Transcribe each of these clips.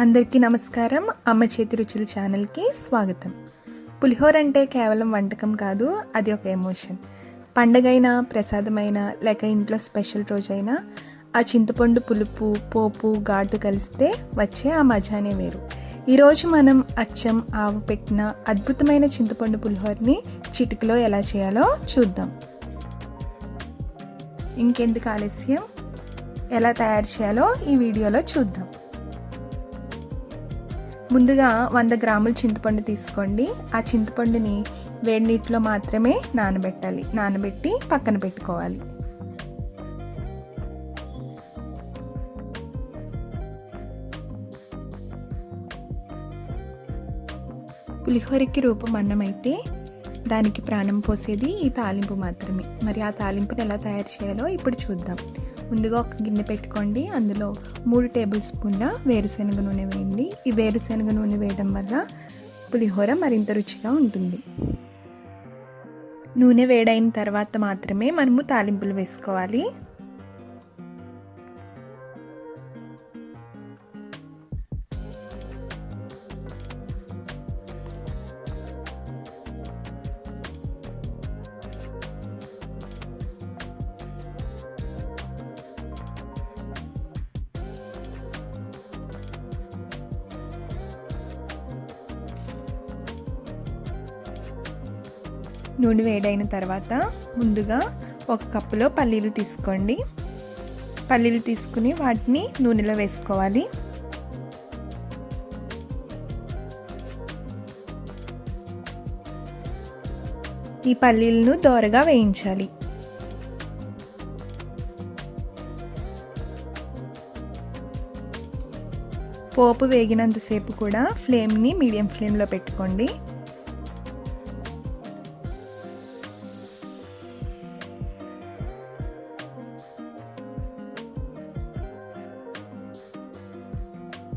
అందరికీ నమస్కారం. అమ్మ చేతి రుచులు ఛానల్కి స్వాగతం. పులిహోర అంటే కేవలం వంటకం కాదు, అది ఒక ఎమోషన్. పండగైనా, ప్రసాదమైనా, లేక ఇంట్లో స్పెషల్ రోజైనా ఆ చింతపండు పులుపు, పోపు, ఘాటు కలిస్తే వచ్చే ఆ మజానే వేరు. ఈరోజు మనం అచ్చం ఆవు పెట్టిన అద్భుతమైన చింతపండు పులిహోరని చిటికలో ఎలా చేయాలో చూద్దాం. ఇంకెందుకు ఆలస్యం, ఎలా తయారు చేయాలో ఈ వీడియోలో చూద్దాం. ముందుగా 100 గ్రాముల చింతపండు తీసుకోండి. ఆ చింతపండుని వేడి నీటిలో మాత్రమే నానబెట్టి పక్కన పెట్టుకోవాలి. పులిహోరకి రూపం అన్నం అయితే దానికి ప్రాణం పోసేది ఈ తాలింపు మాత్రమే. మరి ఆ తాలింపుని ఎలా తయారు చేయాలో ఇప్పుడు చూద్దాం. ముందుగా ఒక గిన్నె పెట్టుకోండి. అందులో 3 టేబుల్ స్పూన్ల వేరుశనగ నూనె వేయండి. ఈ వేరుశనగ నూనె వేయడం వల్ల పులిహోర మరింత రుచిగా ఉంటుంది. నూనె వేడైన తర్వాత మాత్రమే మనము తాలింపులు వేసుకోవాలి. నూనె వేడైన తర్వాత ముందుగా 1 కప్పులో పల్లీలు తీసుకోండి. పల్లీలు తీసుకుని వాటిని నూనెలో వేసుకోవాలి. ఈ పల్లీలను దోరగా వేయించాలి. పోపు వేగినంతసేపు కూడా ఫ్లేమ్ని మీడియం ఫ్లేమ్లో పెట్టుకోండి.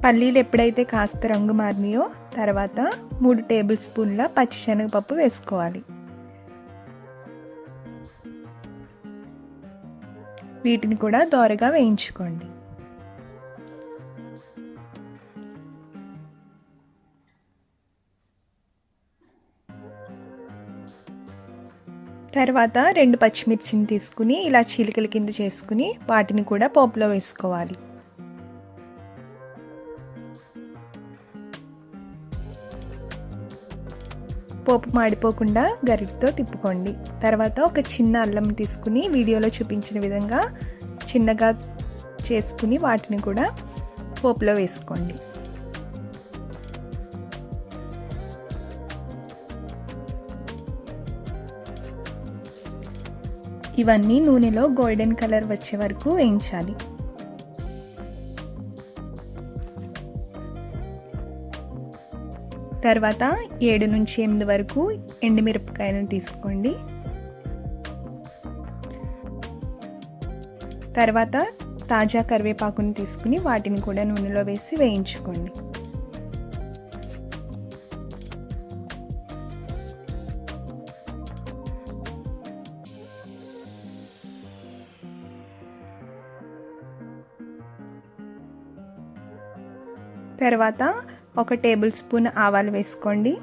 పల్లీలు ఎప్పుడైతే కాస్త రంగు మారినాయో తర్వాత 3 టేబుల్ స్పూన్ల పచ్చిశనగపప్పు వేసుకోవాలి. వీటిని కూడా దోరగా వేయించుకోండి. తర్వాత 2 పచ్చిమిర్చిని తీసుకుని ఇలా చీలికల కింద చేసుకుని వాటిని కూడా పోపులో వేసుకోవాలి. పోపు మాడిపోకుండా గరిటెతో తిప్పుకోండి. తర్వాత ఒక చిన్న అల్లం తీసుకుని వీడియోలో చూపించిన విధంగా చిన్నగా చేసుకుని వాటిని కూడా పోపులో వేసుకోండి. ఇవన్నీ నూనెలో గోల్డెన్ కలర్ వచ్చే వరకు వేయించాలి. తర్వాత 7 నుంచి 8 వరకు ఎండుమిరపకాయలను తీసుకోండి. తర్వాత తాజా కరివేపాకును తీసుకుని వాటిని కూడా నూనెలో వేసి వేయించుకోండి. తర్వాత 1 టేబుల్ స్పూన్ ఆవాలు వేసుకోండి.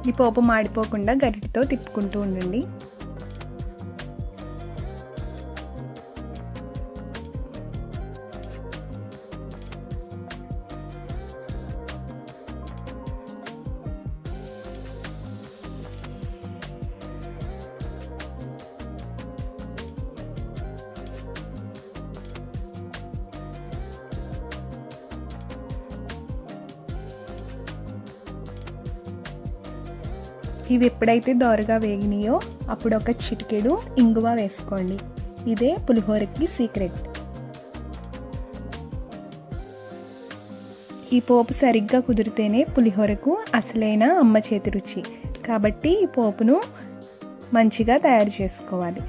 ఈ పోపు మాడిపోకుండా గరిటెతో తిప్పుకుంటూ ఉండండి. ఇవి ఎప్పుడైతే దోరగా వేగినాయో అప్పుడు ఒక చిటికెడు ఇంగువ వేసుకోండి. ఇదే పులిహోరకి సీక్రెట్. ఈ పోపు సరిగ్గా కుదిరితేనే పులిహోరకు అసలైన అమ్మ చేతి రుచి. కాబట్టి ఈ పోపును మంచిగా తయారు చేసుకోవాలి.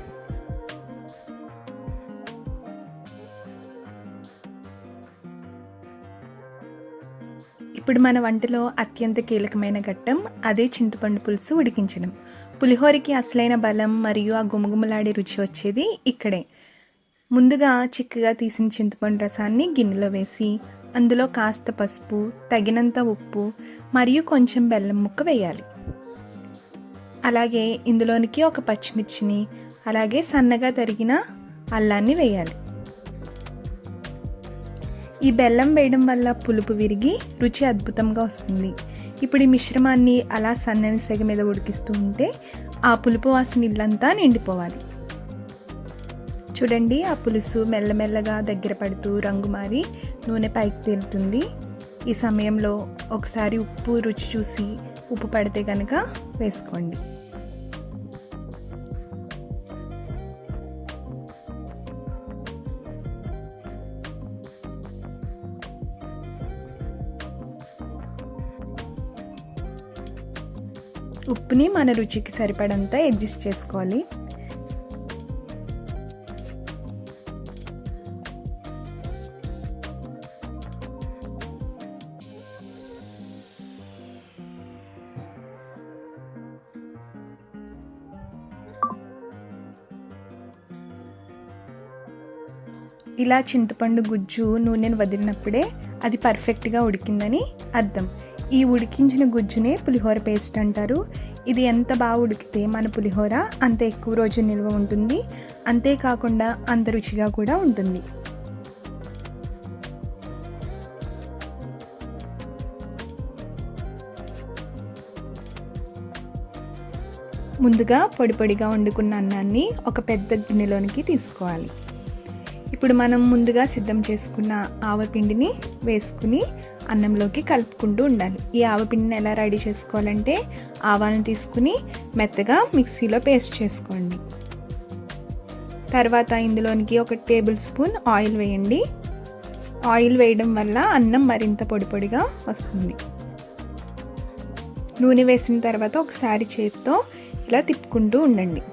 ఇప్పుడు మన వంటలో అత్యంత కీలకమైన ఘట్టం అదే చింతపండు పులుసు ఉడికించడం. పులిహోరకి అసలైన బలం మరియు ఆ గుమగుమలాడే రుచి వచ్చేది ఇక్కడే. ముందుగా చిక్కగా తీసిన చింతపండు రసాన్ని గిన్నెలో వేసి అందులో కాస్త పసుపు, తగినంత ఉప్పు మరియు కొంచెం బెల్లం ముక్క వేయాలి. అలాగే ఇందులోనికి ఒక పచ్చిమిర్చిని, అలాగే సన్నగా తరిగిన అల్లాన్ని వేయాలి. ఈ బెల్లం వేయడం వల్ల పులుపు విరిగి రుచి అద్భుతంగా వస్తుంది. ఇప్పుడు ఈ మిశ్రమాన్ని అలా సన్నని సెగ మీద ఉడికిస్తూ ఉంటే ఆ పులుపు వాసన ఇల్లంతా నిండిపోవాలి. చూడండి, ఆ పులుసు మెల్లమెల్లగా దగ్గర పడుతూ రంగు మారి నూనె పైకి తేలుతుంది. ఈ సమయంలో ఒకసారి ఉప్పు రుచి చూసి ఉప్పు పడితే కనుక వేసుకోండి. ఉప్పుని మన రుచికి సరిపడంత అడ్జస్ట్ చేసుకోవాలి. ఇలా చింతపండు గుజ్జు నూనెను వదిలినప్పుడే అది పర్ఫెక్ట్గా ఉడికిందని అర్థం. ఈ ఉడికించిన గుజ్జునే పులిహోర పేస్ట్ అంటారు. ఇది ఎంత బాగా ఉడికితే మన పులిహోర అంత ఎక్కువ రోజు నిల్వ ఉంటుంది, అంతేకాకుండా అంత రుచిగా కూడా ఉంటుంది. ముందుగా పొడి పొడిగా వండుకున్న అన్నాన్ని ఒక పెద్ద గిన్నెలోనికి తీసుకోవాలి. ఇప్పుడు మనం ముందుగా సిద్ధం చేసుకున్న ఆవపిండిని వేసుకుని అన్నంలోకి కలుపుకుంటూ ఉండాలి. ఈ ఆవపిండిని ఎలా రెడీ చేసుకోవాలంటే ఆవాలను తీసుకుని మెత్తగా మిక్సీలో పేస్ట్ చేసుకోండి. తర్వాత ఇందులోనికి 1 టేబుల్ స్పూన్ ఆయిల్ వేయండి. ఆయిల్ వేయడం వల్ల అన్నం మరింత పొడి పొడిగా వస్తుంది. నూనె వేసిన తర్వాత ఒకసారి చేతితో ఇలా తిప్పుకుంటూ ఉండండి.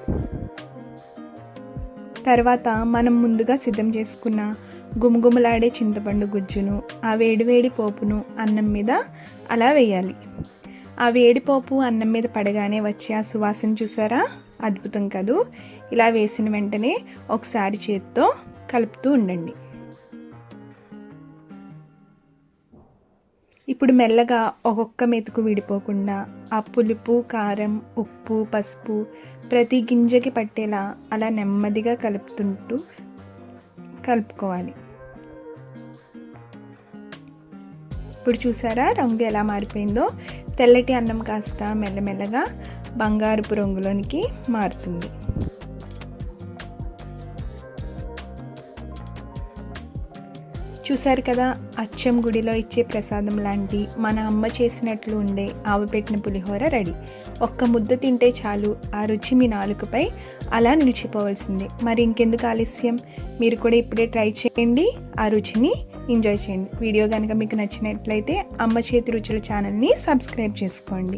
తర్వాత మనం ముందుగా సిద్ధం చేసుకున్న గుమగుమలాడే చింతపండు గుజ్జును, ఆ వేడివేడి పోపును అన్నం మీద అలా వేయాలి. ఆ వేడి పోపు అన్నం మీద పడగానే వచ్చే ఆ సువాసన చూసారా, అద్భుతం కదూ. ఇలా వేసిన వెంటనే ఒకసారి చేతితో కలుపుతూ ఉండండి. ఇప్పుడు మెల్లగా ఒక్కొక్క మెతుకు విడిపోకుండా ఆ పులుపు, కారం, ఉప్పు, పసుపు ప్రతి గింజకి పట్టేలా అలా నెమ్మదిగా కలుపుకోవాలి. ఇప్పుడు చూసారా రంగు ఎలా మారిపోయిందో. తెల్లటి అన్నం కాస్త మెల్లమెల్లగా బంగారపు రంగులోనికి మారుతుంది. చూసారు కదా, అచ్చం గుడిలో ఇచ్చే ప్రసాదం లాంటి మన అమ్మ చేసినట్లు ఉండే ఆవపెట్టిన పులిహోర రెడీ. ఒక్క ముద్ద తింటే చాలు, ఆ రుచి మీ నాలుకపై అలా నిలిచిపోవాల్సిందే. మరి ఇంకెందుకు ఆలస్యం, మీరు కూడా ఇప్పుడే ట్రై చేయండి, ఆ రుచిని ఎంజాయ్ చేయండి. వీడియో కనుక మీకు నచ్చినట్లయితే అమ్మ చేతి రుచుల ఛానల్ని సబ్స్క్రైబ్ చేసుకోండి.